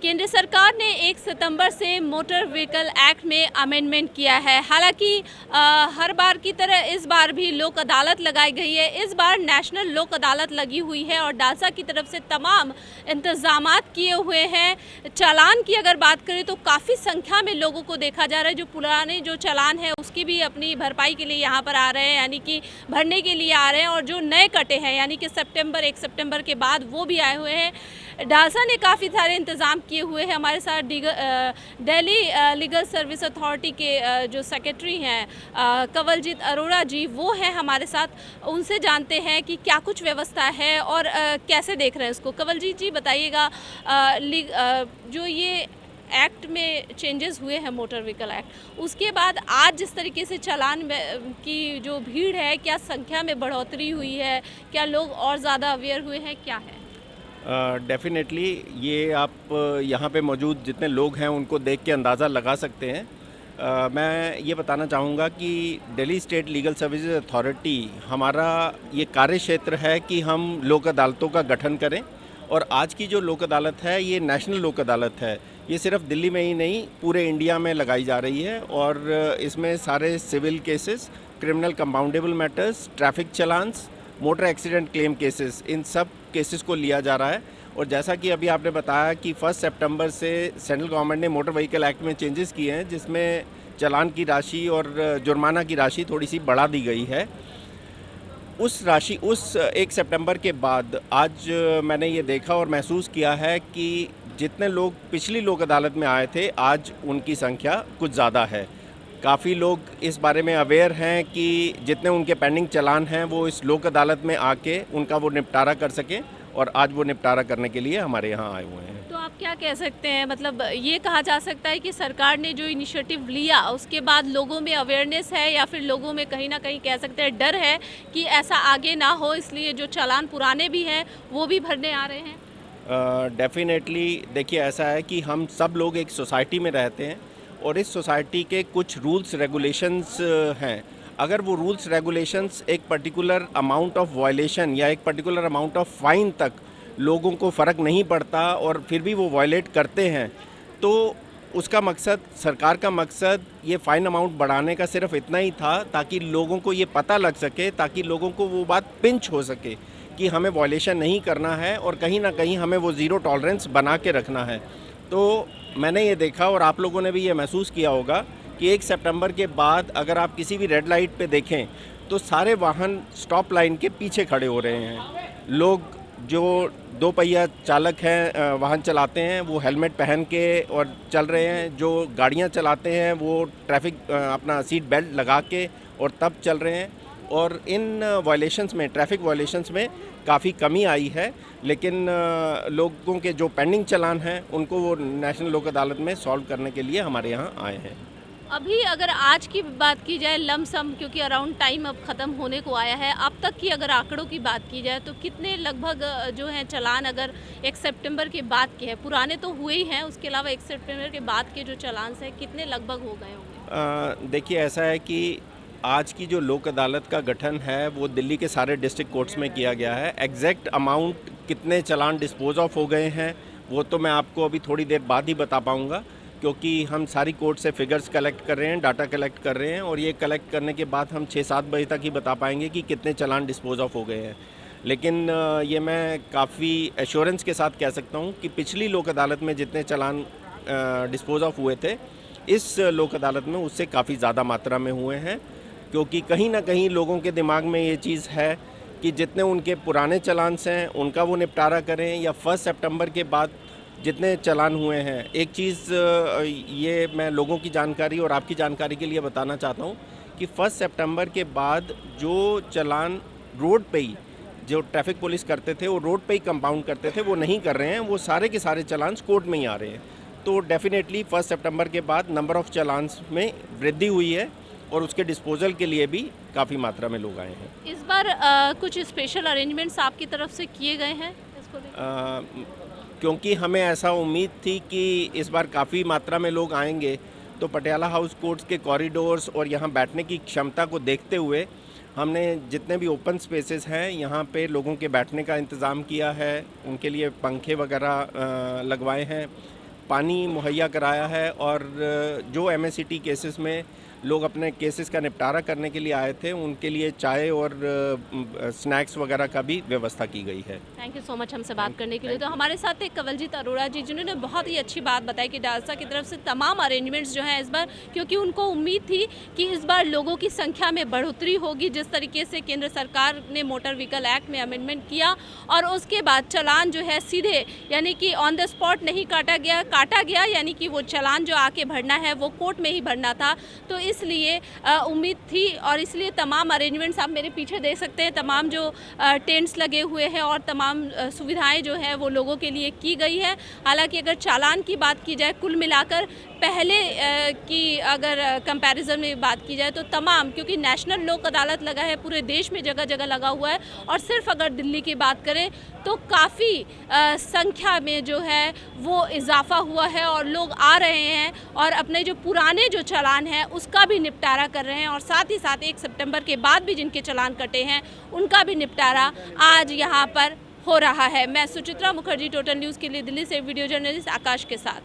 केंद्र सरकार ने 1 सितंबर से मोटर व्हीकल एक्ट में अमेंडमेंट किया है। हालांकि हर बार की तरह इस बार भी लोक अदालत लगाई गई है। इस बार नेशनल लोक अदालत लगी हुई है और डालसा की तरफ से तमाम इंतजामात किए हुए हैं। चालान की अगर बात करें तो काफ़ी संख्या में लोगों को देखा जा रहा है जो पुराने जो चालान है उसकी भी अपनी भरपाई के लिए यहाँ पर आ रहे हैं, यानी कि भरने के लिए आ रहे हैं, और जो नए कटे हैं यानी कि 1 सितंबर के बाद वो भी आए हुए हैं। डालसा ने काफ़ी सारे इंतज़ाम किए हुए हैं। हमारे साथ दिल्ली लीगल सर्विस अथॉरिटी के जो सेक्रेटरी हैं कंवलजीत अरोड़ा जी, वो हैं हमारे साथ। उनसे जानते हैं कि क्या कुछ व्यवस्था है और कैसे देख रहे हैं इसको। कंवलजीत जी बताइएगा, जो ये एक्ट में चेंजेस हुए हैं मोटर व्हीकल एक्ट, उसके बाद आज जिस तरीके से चालान की जो भीड़ है, क्या संख्या में बढ़ोतरी हुई है, क्या लोग और ज़्यादा अवेयर हुए हैं, क्या है? डेफ़िनेटली ये आप यहाँ पे मौजूद जितने लोग हैं उनको देख के अंदाज़ा लगा सकते हैं। मैं ये बताना चाहूँगा कि Delhi state legal services authority हमारा ये कार्य क्षेत्र है कि हम लोक अदालतों का गठन करें, और आज की जो लोक अदालत है ये नेशनल लोक अदालत है। ये सिर्फ दिल्ली में ही नहीं पूरे इंडिया में लगाई जा रही है, और इसमें सारे civil cases, criminal compoundable matters, traffic challans, motor accident claim cases, इन सब केसेस को लिया जा रहा है। और जैसा कि अभी आपने बताया कि 1 सितंबर से सेंट्रल गवर्नमेंट ने मोटर व्हीकल एक्ट में चेंजेस किए हैं, जिसमें चालान की राशि और जुर्माना की राशि थोड़ी सी बढ़ा दी गई है। उस 1 सितंबर के बाद आज मैंने ये देखा और महसूस किया है कि जितने लोग पिछली लोक अदालत में आए थे, आज उनकी संख्या कुछ ज़्यादा है। काफ़ी लोग इस बारे में अवेयर हैं कि जितने उनके पेंडिंग चालान हैं वो इस लोक अदालत में आके उनका वो निपटारा कर सकें, और आज वो निपटारा करने के लिए हमारे यहाँ आए हुए हैं। तो आप क्या कह सकते हैं, मतलब ये कहा जा सकता है कि सरकार ने जो इनिशिएटिव लिया उसके बाद लोगों में अवेयरनेस है, या फिर लोगों में कहीं ना कहीं कह सकते हैं डर है कि ऐसा आगे ना हो, इसलिए जो चालान पुराने भी हैं वो भी भरने आ रहे हैं? डेफ़िनेटली देखिए, ऐसा है कि हम सब लोग एक सोसाइटी में रहते हैं, और इस सोसाइटी के कुछ रूल्स रेगुलेशंस हैं। अगर वो रूल्स रेगुलेशंस एक पर्टिकुलर अमाउंट ऑफ वायलेशन या एक पर्टिकुलर अमाउंट ऑफ फ़ाइन तक लोगों को फ़र्क नहीं पड़ता और फिर भी वो वायलेट करते हैं, तो उसका मकसद, सरकार का मकसद ये फ़ाइन अमाउंट बढ़ाने का सिर्फ इतना ही था ताकि लोगों को ये पता लग सके, ताकि लोगों को वो बात पिंच हो सके कि हमें वायलेशन नहीं करना है और कहीं ना कहीं हमें वो ज़ीरो टॉलरेंस बना के रखना है। तो मैंने ये देखा, और आप लोगों ने भी ये महसूस किया होगा कि 1 सितंबर के बाद अगर आप किसी भी रेड लाइट पे देखें तो सारे वाहन स्टॉप लाइन के पीछे खड़े हो रहे हैं। लोग जो 2 पहिया चालक हैं, वाहन चलाते हैं, वो हेलमेट पहन के और चल रहे हैं। जो गाड़ियां चलाते हैं वो ट्रैफिक अपना सीट बेल्ट लगा के और तब चल रहे हैं। और इन वायलेशंस में, ट्रैफिक वायलेशंस में काफ़ी कमी आई है, लेकिन लोगों के जो पेंडिंग चालान हैं उनको वो नेशनल लोक अदालत में सॉल्व करने के लिए हमारे यहाँ आए हैं। अभी अगर आज की बात की जाए लमसम, क्योंकि अराउंड टाइम अब ख़त्म होने को आया है, अब तक की अगर आंकड़ों की बात की जाए तो कितने लगभग जो हैं चालान, अगर 1 सितंबर के बाद के हैं, पुराने तो हुए ही हैं, उसके अलावा 1 सितंबर के बाद के जो चालान हैं कितने लगभग हो गए होंगे? देखिए, ऐसा है कि आज की जो लोक अदालत का गठन है वो दिल्ली के सारे डिस्ट्रिक्ट कोर्ट्स में किया गया है। एग्जैक्ट अमाउंट कितने चालान डिस्पोज ऑफ हो गए हैं वो तो मैं आपको अभी थोड़ी देर बाद ही बता पाऊँगा, क्योंकि हम सारी कोर्ट से फिगर्स कलेक्ट कर रहे हैं, डाटा कलेक्ट कर रहे हैं, और ये कलेक्ट करने के बाद हम 6-7 बजे तक ही बता पाएंगे कि कितने चालान डिस्पोज ऑफ हो गए हैं। लेकिन ये मैं काफ़ी एश्योरेंस के साथ कह सकता हूँ कि पिछली लोक अदालत में जितने चालान डिस्पोज ऑफ हुए थे, इस लोक अदालत में उससे काफ़ी ज़्यादा मात्रा में हुए हैं, क्योंकि कहीं ना कहीं लोगों के दिमाग में ये चीज़ है कि जितने उनके पुराने चालान्स हैं उनका वो निपटारा करें, या 1 सितंबर के बाद जितने चालान हुए हैं। एक चीज़ ये मैं लोगों की जानकारी और आपकी जानकारी के लिए बताना चाहता हूँ कि 1 सितंबर के बाद जो चालान रोड पे ही जो ट्रैफिक पुलिस करते थे, वो रोड पे ही कंपाउंड करते थे, वो नहीं कर रहे हैं। वो सारे के सारे चालान्स कोर्ट में ही आ रहे हैं। तो डेफिनेटली 1 सितंबर के बाद नंबर ऑफ़ चालान्स में वृद्धि हुई है, और उसके डिस्पोजल के लिए भी काफ़ी मात्रा में लोग आए हैं। इस बार कुछ स्पेशल अरेंजमेंट्स आपकी तरफ से किए गए हैं इसको लेकर? क्योंकि हमें ऐसा उम्मीद थी कि इस बार काफ़ी मात्रा में लोग आएंगे, तो पटियाला हाउस कोर्ट्स के कॉरिडोर्स और यहाँ बैठने की क्षमता को देखते हुए हमने जितने भी ओपन स्पेसेस हैं यहाँ पे लोगों के बैठने का इंतज़ाम किया है। उनके लिए पंखे वगैरह लगवाए हैं। पानी मुहैया कराया है और जो MSCT केसेस में लोग अपने केसेस का निपटारा करने के लिए आए थे उनके लिए चाय और स्नैक्स वगैरह का भी व्यवस्था की गई है। थैंक यू सो मच हमसे बात करने के लिए। तो हमारे साथ एक कंवलजीत अरोड़ा जी जिन्होंने बहुत ही अच्छी बात बताई कि डालसा की तरफ से तमाम अरेंजमेंट्स जो हैं इस बार, क्योंकि उनको उम्मीद थी कि इस बार लोगों की संख्या में बढ़ोतरी होगी, जिस तरीके से केंद्र सरकार ने मोटर व्हीकल एक्ट में अमेंडमेंट किया और उसके बाद चालान जो है सीधे यानी कि ऑन द स्पॉट नहीं काटा गया यानी कि वो चालान जो आके भरना है वो कोर्ट में ही भरना था। तो इसलिए उम्मीद थी और इसलिए तमाम अरेंजमेंट्स आप मेरे पीछे देख सकते हैं, तमाम जो टेंट्स लगे हुए हैं और तमाम सुविधाएं जो है वो लोगों के लिए की गई है। हालांकि अगर चालान की बात की जाए कुल मिलाकर पहले की अगर कंपैरिजन में बात की जाए तो तमाम, क्योंकि नेशनल लोक अदालत लगा है पूरे देश में, जगह जगह लगा हुआ है और सिर्फ अगर दिल्ली की बात करें तो काफ़ी संख्या में जो है वो इजाफा हुआ है और लोग आ रहे हैं और अपने जो पुराने जो चालान हैं उसका भी निपटारा कर रहे हैं और साथ ही साथ 1 सितंबर के बाद भी जिनके चालान कटे हैं उनका भी निपटारा आज यहाँ पर हो रहा है। मैं सुचित्रा मुखर्जी, टोटल न्यूज़ के लिए दिल्ली से वीडियो जर्नलिस्ट आकाश के साथ।